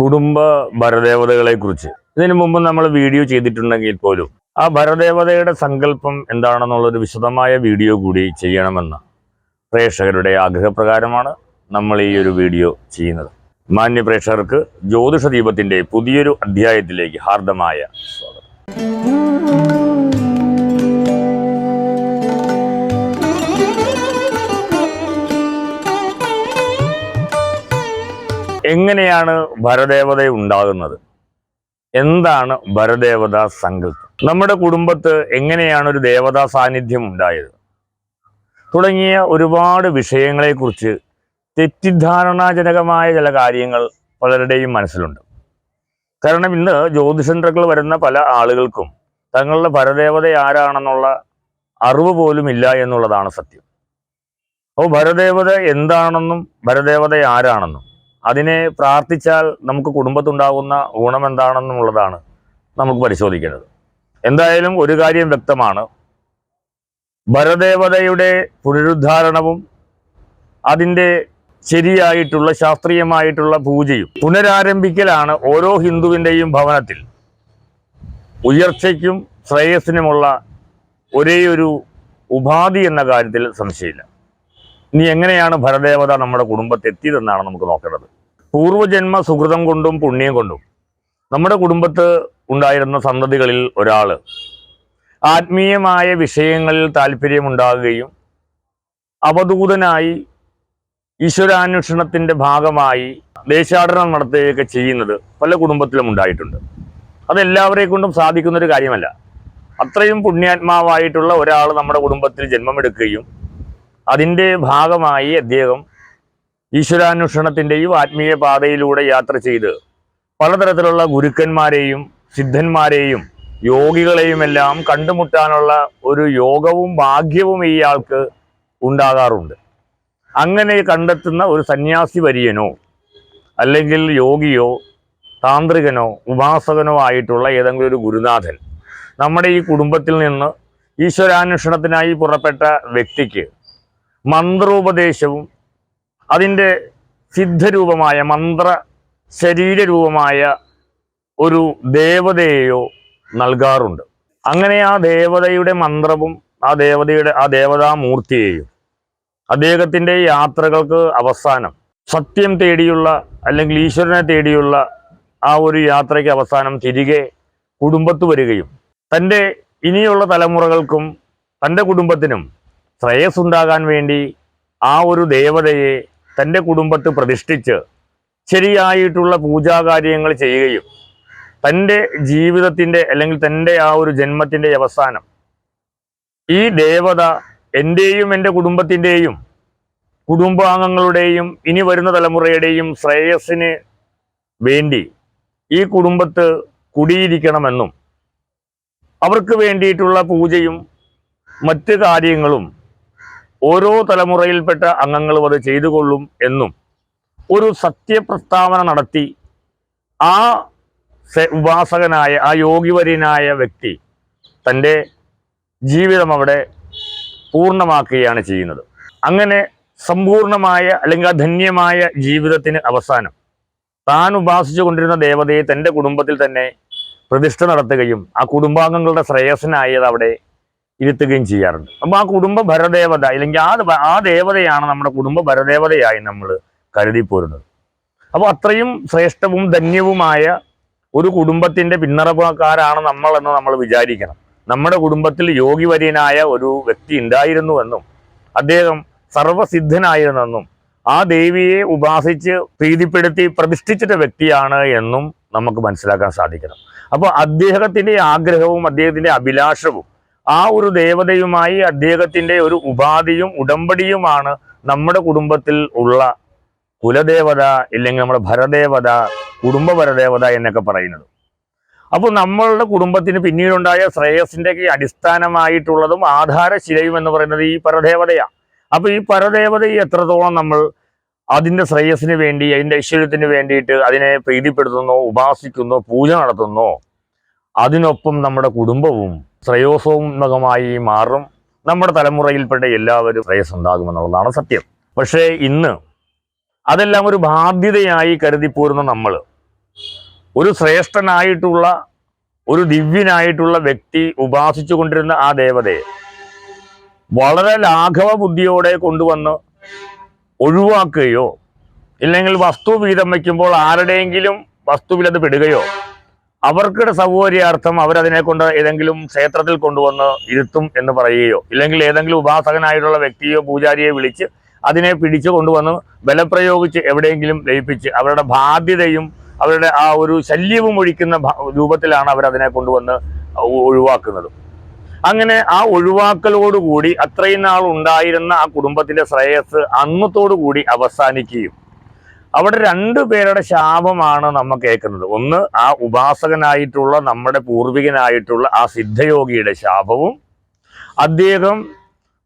കുടുംബ ഭരദേവതകളെക്കുറിച്ച് ഇതിനു മുമ്പ് നമ്മൾ വീഡിയോ ചെയ്തിട്ടുണ്ടെങ്കിൽ പോലും ആ ഭരദേവതയുടെ സങ്കല്പം എന്താണെന്നുള്ളൊരു വിശദമായ വീഡിയോ കൂടി ചെയ്യണമെന്ന് പ്രേക്ഷകരുടെ ആഗ്രഹപ്രകാരമാണ് നമ്മൾ ഈ ഒരു വീഡിയോ ചെയ്യുന്നത്. മാന്യ പ്രേക്ഷകർക്ക് ജ്യോതിഷ ദീപത്തിന്റെ പുതിയൊരു അധ്യായത്തിലേക്ക് ഹാർദമായ സ്വാഗതം. എങ്ങനെയാണ് ഭരദേവത ഉണ്ടാകുന്നത്? എന്താണ് ഭരദേവതാ സങ്കല്പം? നമ്മുടെ കുടുംബത്ത് എങ്ങനെയാണ് ഒരു ദേവതാ സാന്നിധ്യം ഉണ്ടായത്? തുടങ്ങിയ ഒരുപാട് വിഷയങ്ങളെക്കുറിച്ച് തെറ്റിദ്ധാരണാജനകമായ ചില കാര്യങ്ങൾ പലരുടെയും മനസ്സിലുണ്ട്. കാരണം ഇന്ന് ജ്യോതിഷങ്ങൾ വരുന്ന പല ആളുകൾക്കും തങ്ങളുടെ ഭരദേവത ആരാണെന്നുള്ള അറിവ് പോലും ഇല്ല എന്നുള്ളതാണ് സത്യം. അപ്പോൾ ഭരദേവത എന്താണെന്നും ഭരദേവത ആരാണെന്നും അതിനെ പ്രാർത്ഥിച്ചാൽ നമുക്ക് കുടുംബത്തുണ്ടാകുന്ന ഗുണം എന്താണെന്നുള്ളതാണ് നമുക്ക് പരിശോധിക്കേണ്ടത്. എന്തായാലും ഒരു കാര്യം വ്യക്തമാണ്, ഭരദേവതയുടെ പുനരുദ്ധാരണവും അതിൻ്റെ ശരിയായിട്ടുള്ള ശാസ്ത്രീയമായിട്ടുള്ള പൂജയും പുനരാരംഭിക്കലാണ് ഓരോ ഹിന്ദുവിൻ്റെയും ഭവനത്തിൽ ഉയർച്ചയ്ക്കും ശ്രേയസ്സിനുമുള്ള ഒരേ ഒരു ഉപാധി എന്ന കാര്യത്തിൽ സംശയമില്ല. ഇനി എങ്ങനെയാണ് ഭരദേവത നമ്മുടെ കുടുംബത്തെത്തിയതെന്നാണ് നമുക്ക് നോക്കേണ്ടത്. പൂർവ്വജന്മ സുഹൃതം കൊണ്ടും പുണ്യം കൊണ്ടും നമ്മുടെ കുടുംബത്ത് ഉണ്ടായിരുന്ന സന്തതികളിൽ ഒരാൾ ആത്മീയമായ വിഷയങ്ങളിൽ താല്പര്യമുണ്ടാകുകയും അവധൂതനായി ഈശ്വരാന്വേഷണത്തിൻ്റെ ഭാഗമായി ദേശാടനം നടത്തുകയൊക്കെ ചെയ്യുന്നത് പല കുടുംബത്തിലും ഉണ്ടായിട്ടുണ്ട്. അതെല്ലാവരെ കൊണ്ടും സാധിക്കുന്നൊരു കാര്യമല്ല. അത്രയും പുണ്യാത്മാവായിട്ടുള്ള ഒരാൾ നമ്മുടെ കുടുംബത്തിൽ ജന്മമെടുക്കുകയും അതിൻ്റെ ഭാഗമായി അദ്ദേഹം ഈശ്വരാന്വേഷണത്തിൻ്റെയും ആത്മീയ പാതയിലൂടെ യാത്ര ചെയ്ത് പലതരത്തിലുള്ള ഗുരുക്കന്മാരെയും സിദ്ധന്മാരെയും യോഗികളെയുമെല്ലാം കണ്ടുമുട്ടാനുള്ള ഒരു യോഗവും ഭാഗ്യവും ഇയാൾക്ക് ഉണ്ടാകാറുണ്ട്. അങ്ങനെ കണ്ടെത്തുന്ന ഒരു സന്യാസി വര്യനോ അല്ലെങ്കിൽ യോഗിയോ താന്ത്രികനോ ഉപാസകനോ ആയിട്ടുള്ള ഏതെങ്കിലും ഒരു ഗുരുനാഥൻ നമ്മുടെ ഈ കുടുംബത്തിൽ നിന്ന് ഈശ്വരാന്വേഷണത്തിനായി പുറപ്പെട്ട വ്യക്തിക്ക് മന്ത്രോപദേശവും അതിൻ്റെ സിദ്ധരൂപമായ മന്ത്ര ശരീരരൂപമായ ഒരു ദേവതയെയോ നൽകാറുണ്ട്. അങ്ങനെ ആ ദേവതയുടെ മന്ത്രവും ആ ദേവതാമൂർത്തിയെയും അദ്ദേഹത്തിൻ്റെ യാത്രകൾക്ക് അവസാനം സത്യം തേടിയുള്ള അല്ലെങ്കിൽ ഈശ്വരനെ തേടിയുള്ള ആ ഒരു യാത്രയ്ക്ക് അവസാനം തിരികെ കുടുംബത്ത് വരികയും തൻ്റെ ഇനിയുള്ള തലമുറകൾക്കും തൻ്റെ കുടുംബത്തിനും ശ്രേയസ് ഉണ്ടാകാൻ വേണ്ടി ആ ഒരു ദേവതയെ തൻ്റെ കുടുംബത്ത് പ്രതിഷ്ഠിച്ച് ശരിയായിട്ടുള്ള പൂജാകാര്യങ്ങൾ ചെയ്യുകയും തൻ്റെ ജീവിതത്തിൻ്റെ അല്ലെങ്കിൽ തൻ്റെ ആ ഒരു ജന്മത്തിൻ്റെ അവസാനം ഈ ദേവത എൻ്റെയും എൻ്റെ കുടുംബത്തിൻ്റെയും കുടുംബാംഗങ്ങളുടെയും ഇനി വരുന്ന തലമുറയുടെയും ശ്രേയസ്സിന് വേണ്ടി ഈ കുടുംബത്ത് കുടിയിരിക്കണമെന്നും അവർക്ക് വേണ്ടിയിട്ടുള്ള പൂജയും മറ്റ് കാര്യങ്ങളും ഓരോ തലമുറയിൽപ്പെട്ട അംഗങ്ങളും അത് ചെയ്തുകൊള്ളും എന്നും ഒരു സത്യപ്രസ്താവന നടത്തി ആ ഉപാസകനായ ആ യോഗിവര്യനായ വ്യക്തി തൻ്റെ ജീവിതം അവിടെ പൂർണ്ണമാക്കുകയാണ് ചെയ്യുന്നത്. അങ്ങനെ സമ്പൂർണമായ അല്ലെങ്കിൽ അധന്യമായ ജീവിതത്തിന് അവസാനം താൻ ഉപാസിച്ചു കൊണ്ടിരുന്ന ദേവതയെ തൻ്റെ കുടുംബത്തിൽ തന്നെ പ്രതിഷ്ഠ നടത്തുകയും ആ കുടുംബാംഗങ്ങളുടെ ശ്രേയസ്സിനായി അത് അവിടെ ഇരുത്തുകയും ചെയ്യാറുണ്ട്. അപ്പോൾ ആ കുടുംബ ഭരദേവത അല്ലെങ്കിൽ ആ ദേവതയാണ് നമ്മുടെ കുടുംബ ഭരദേവതയായി നമ്മൾ കരുതിപ്പോരുന്നത്. അപ്പോൾ അത്രയും ശ്രേഷ്ഠവും ധന്യവുമായ ഒരു കുടുംബത്തിൻ്റെ പിന്തുണക്കാരാണ് നമ്മളെന്ന് നമ്മൾ വിചാരിക്കണം. നമ്മുടെ കുടുംബത്തിൽ യോഗിവര്യനായ ഒരു വ്യക്തി ഉണ്ടായിരുന്നുവെന്നും അദ്ദേഹം സർവസിദ്ധനായിരുന്നെന്നും ആ ദേവിയെ ഉപാസിച്ച് പ്രീതിപ്പെടുത്തി പ്രതിഷ്ഠിച്ചിട്ട വ്യക്തിയാണ് എന്നും നമുക്ക് മനസ്സിലാക്കാൻ സാധിക്കണം. അപ്പോൾ അദ്ദേഹത്തിൻ്റെ ആഗ്രഹവും അദ്ദേഹത്തിൻ്റെ അഭിലാഷവും ആ ഒരു ദേവതയുമായി അദ്ദേഹത്തിൻ്റെ ഒരു ഉപാധിയും ഉടമ്പടിയുമാണ് നമ്മുടെ കുടുംബത്തിൽ ഉള്ള കുലദേവത ഇല്ലെങ്കിൽ നമ്മുടെ ഭരദേവത കുടുംബ ഭരദേവത എന്നൊക്കെ പറയുന്നത്. അപ്പോൾ നമ്മളുടെ കുടുംബത്തിന് പിന്നീടുണ്ടായ ശ്രേയസിൻ്റെ അടിസ്ഥാനമായിട്ടുള്ളതും ആധാരശിലയും എന്ന് പറയുന്നത് ഈ പരദേവതയാണ്. അപ്പോൾ ഈ പരദേവതയെ എത്രത്തോളം നമ്മൾ അതിൻ്റെ ശ്രേയസ്സിന് വേണ്ടി അതിൻ്റെ ഐശ്വര്യത്തിന് വേണ്ടിയിട്ട് അതിനെ പ്രീതിപ്പെടുത്തുന്നോ ഉപാസിക്കുന്നോ പൂജ നടത്തുന്നോ അതിനൊപ്പം നമ്മുടെ കുടുംബവും ശ്രേയോസോന്മുഖമായി മാറും. നമ്മുടെ തലമുറയിൽപ്പെട്ട എല്ലാവരും ശ്രേയസ് ഉണ്ടാകുമെന്നുള്ളതാണ് സത്യം. പക്ഷേ ഇന്ന് അതെല്ലാം ഒരു ബാധ്യതയായി കരുതിപ്പോരുന്ന നമ്മൾ ഒരു ശ്രേഷ്ഠനായിട്ടുള്ള ഒരു ദിവ്യനായിട്ടുള്ള വ്യക്തി ഉപാസിച്ചു കൊണ്ടിരുന്ന ആ ദേവതയെ വളരെ ലാഘവ ബുദ്ധിയോടെ കൊണ്ടുവന്ന് ഒഴിവാക്കുകയോ ഇല്ലെങ്കിൽ വസ്തു വീതം വയ്ക്കുമ്പോൾ ആരുടെയെങ്കിലും വസ്തുവിൽ അത് പെടുകയോ അവർക്കിടെ സൗകര്യാർത്ഥം അവരതിനെ കൊണ്ട് ഏതെങ്കിലും ക്ഷേത്രത്തിൽ കൊണ്ടുവന്ന് ഇരുത്തും എന്ന് പറയുകയോ ഇല്ലെങ്കിൽ ഏതെങ്കിലും ഉപാസകനായിട്ടുള്ള വ്യക്തിയോ പൂജാരിയെ വിളിച്ച് അതിനെ പിടിച്ചു കൊണ്ടുവന്ന് ബലപ്രയോഗിച്ച് എവിടെയെങ്കിലും ലയിപ്പിച്ച് അവരുടെ ബാധ്യതയും അവരുടെ ആ ഒരു ശല്യവും ഒഴിക്കുന്ന രൂപത്തിലാണ് അവരതിനെ കൊണ്ടുവന്ന് ഒഴിവാക്കുന്നത്. അങ്ങനെ ആ ഒഴിവാക്കലോടുകൂടി അത്രയും നാൾ ഉണ്ടായിരുന്ന ആ കുടുംബത്തിന്റെ ശ്രേയസ് അന്നത്തോടുകൂടി അവസാനിക്കുകയും അവിടെ രണ്ടു പേരുടെ ശാപമാണ് നമ്മൾ കേൾക്കുന്നത്. ഒന്ന് ആ ഉപാസകനായിട്ടുള്ള നമ്മുടെ പൂർവികനായിട്ടുള്ള ആ സിദ്ധയോഗിയുടെ ശാപവും അദ്ദേഹം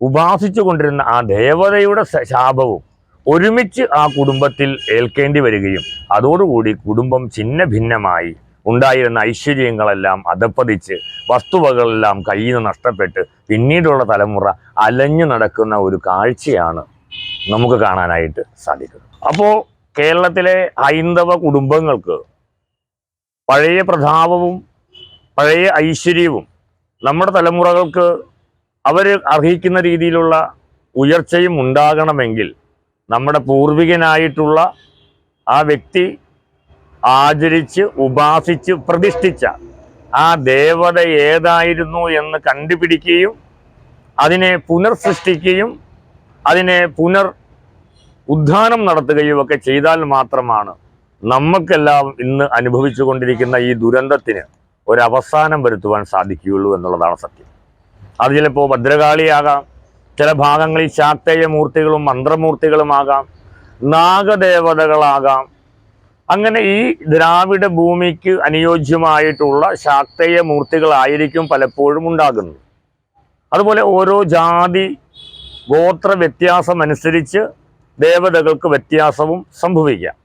ഉപാസിച്ചു കൊണ്ടിരുന്ന ആ ദേവതയുടെ ശാപവും ഒരുമിച്ച് ആ കുടുംബത്തിൽ ഏൽക്കേണ്ടി വരികയും അതോടുകൂടി കുടുംബം ഛിന്ന ഭിന്നമായി ഉണ്ടായിരുന്ന ഐശ്വര്യങ്ങളെല്ലാം അധപ്പതിച്ച് വസ്തുവകളെല്ലാം കയ്യിൽ നിന്ന് നഷ്ടപ്പെട്ട് പിന്നീടുള്ള തലമുറ അലഞ്ഞു നടക്കുന്ന ഒരു കാഴ്ചയാണ് നമുക്ക് കാണാനായിട്ട് സാധിക്കുന്നത്. അപ്പോൾ കേരളത്തിലെ ഹൈന്ദവ കുടുംബങ്ങൾക്ക് പഴയ പ്രതാപവും പഴയ ഐശ്വര്യവും നമ്മുടെ തലമുറകൾക്ക് അവർ അർഹിക്കുന്ന രീതിയിലുള്ള ഉയർച്ചയും ഉണ്ടാകണമെങ്കിൽ നമ്മുടെ പൂർവികനായിട്ടുള്ള ആ വ്യക്തി ആചരിച്ച് ഉപാസിച്ച് പ്രതിഷ്ഠിച്ച ആ ദേവത ഏതായിരുന്നു എന്ന് കണ്ടുപിടിക്കുകയും അതിനെ പുനർസൃഷ്ടിക്കുകയും അതിനെ ഉദ്ധാനം നടത്തുകയും ഒക്കെ ചെയ്താൽ മാത്രമാണ് നമുക്കെല്ലാം ഇന്ന് അനുഭവിച്ചു കൊണ്ടിരിക്കുന്ന ഈ ദുരന്തത്തിന് ഒരവസാനം വരുത്തുവാൻ സാധിക്കുകയുള്ളൂ എന്നുള്ളതാണ് സത്യം. അത് ചിലപ്പോൾ ഭദ്രകാളിയാകാം, ചില ഭാഗങ്ങളിൽ ശാക്തേയ മൂർത്തികളും മന്ത്രമൂർത്തികളുമാകാം, നാഗദേവതകളാകാം. അങ്ങനെ ഈ ദ്രാവിഡ ഭൂമിക്ക് അനുയോജ്യമായിട്ടുള്ള ശാക്തേയ മൂർത്തികളായിരിക്കും പലപ്പോഴും ഉണ്ടാകുന്നത്. അതുപോലെ ഓരോ ജാതി ഗോത്ര വ്യത്യാസമനുസരിച്ച് ദേവതകൾക്ക് വ്യത്യാസവും സംഭവിക്കാം.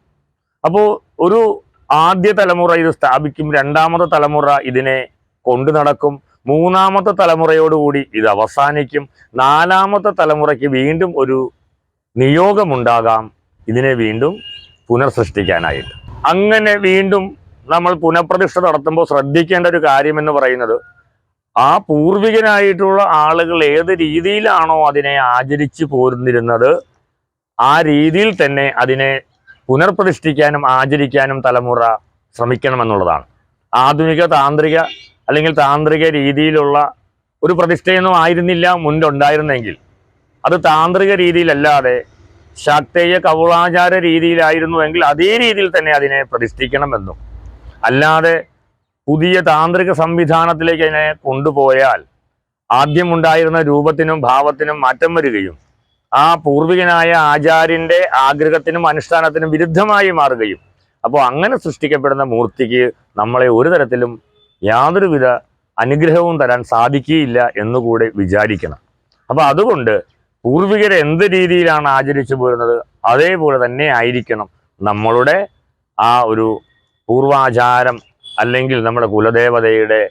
അപ്പോൾ ഒരു ആദ്യ തലമുറ ഇത് സ്ഥാപിക്കും, രണ്ടാമത്തെ തലമുറ ഇതിനെ കൊണ്ടു നടക്കും, മൂന്നാമത്തെ തലമുറയോടുകൂടി ഇത് അവസാനിക്കും, നാലാമത്തെ തലമുറയ്ക്ക് വീണ്ടും ഒരു നിയോഗമുണ്ടാകാം ഇതിനെ വീണ്ടും പുനർസൃഷ്ടിക്കാനായിട്ട്. അങ്ങനെ വീണ്ടും നമ്മൾ പുനഃപ്രതിഷ്ഠ നടത്തുമ്പോൾ ശ്രദ്ധിക്കേണ്ട ഒരു കാര്യമെന്ന് പറയുന്നത് ആ പൂർവികനായിട്ടുള്ള ആളുകൾ ഏത് രീതിയിലാണോ അതിനെ ആചരിച്ചു പോരുന്നിരുന്നത് ആ രീതിയിൽ തന്നെ അതിനെ പുനർപ്രതിഷ്ഠിക്കാനും ആചരിക്കാനും തലമുറ ശ്രമിക്കണമെന്നുള്ളതാണ്. ആധുനിക താന്ത്രിക അല്ലെങ്കിൽ താന്ത്രിക രീതിയിലുള്ള ഒരു പ്രതിഷ്ഠയൊന്നും ആയിരുന്നില്ല മുൻപുണ്ടായിരുന്നെങ്കിൽ അത് താന്ത്രിക രീതിയിലല്ലാതെ ശാക്തേയ കൗളാചാര രീതിയിലായിരുന്നുവെങ്കിൽ അതേ രീതിയിൽ തന്നെ അതിനെ പ്രതിഷ്ഠിക്കണമെന്നും, അല്ലാതെ പുതിയ താന്ത്രിക സംവിധാനത്തിലേക്ക് അതിനെ കൊണ്ടുപോയാൽ ആദ്യമുണ്ടായിരുന്ന രൂപത്തിനും ഭാവത്തിനും മാറ്റം വരികയും ആ പൂർവികനായ ആചാര്യന്റെ ആഗ്രഹത്തിനും അനുഷ്ഠാനത്തിനും വിരുദ്ധമായി മാറുകയും അപ്പോൾ അങ്ങനെ സൃഷ്ടിക്കപ്പെടുന്ന മൂർത്തിക്ക് നമ്മളെ ഒരു തരത്തിലും യാതൊരുവിധ അനുഗ്രഹവും തരാൻ സാധിക്കുകയില്ല എന്നുകൂടെ വിചാരിക്കണം. അപ്പോൾ അതുകൊണ്ട് പൂർവികർ എന്ത് രീതിയിലാണ് ആചരിച്ചു പോരുന്നത് അതേപോലെ തന്നെ ആയിരിക്കണം നമ്മളുടെ ആ ഒരു പൂർവാചാരം അല്ലെങ്കിൽ നമ്മുടെ കുലദേവതയുടെ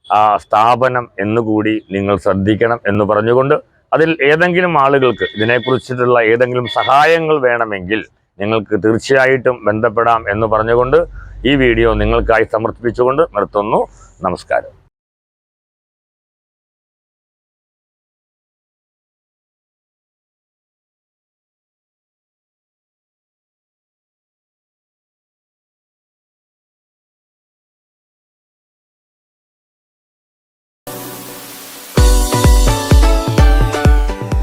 ആ സ്ഥാപനം എന്നുകൂടി നിങ്ങൾ ശ്രദ്ധിക്കണം എന്ന് പറഞ്ഞുകൊണ്ട് അതിൽ ഏതെങ്കിലും ആളുകൾക്ക് ഇതിനെക്കുറിച്ചിട്ടുള്ള ഏതെങ്കിലും സഹായങ്ങൾ വേണമെങ്കിൽ നിങ്ങൾക്ക് തീർച്ചയായിട്ടും ബന്ധപ്പെടാം എന്ന് പറഞ്ഞുകൊണ്ട് ഈ വീഡിയോ നിങ്ങൾക്കായി സമർപ്പിച്ചുകൊണ്ട് നിർത്തുന്നു. നമസ്കാരം.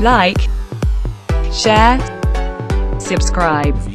Like, share, subscribe.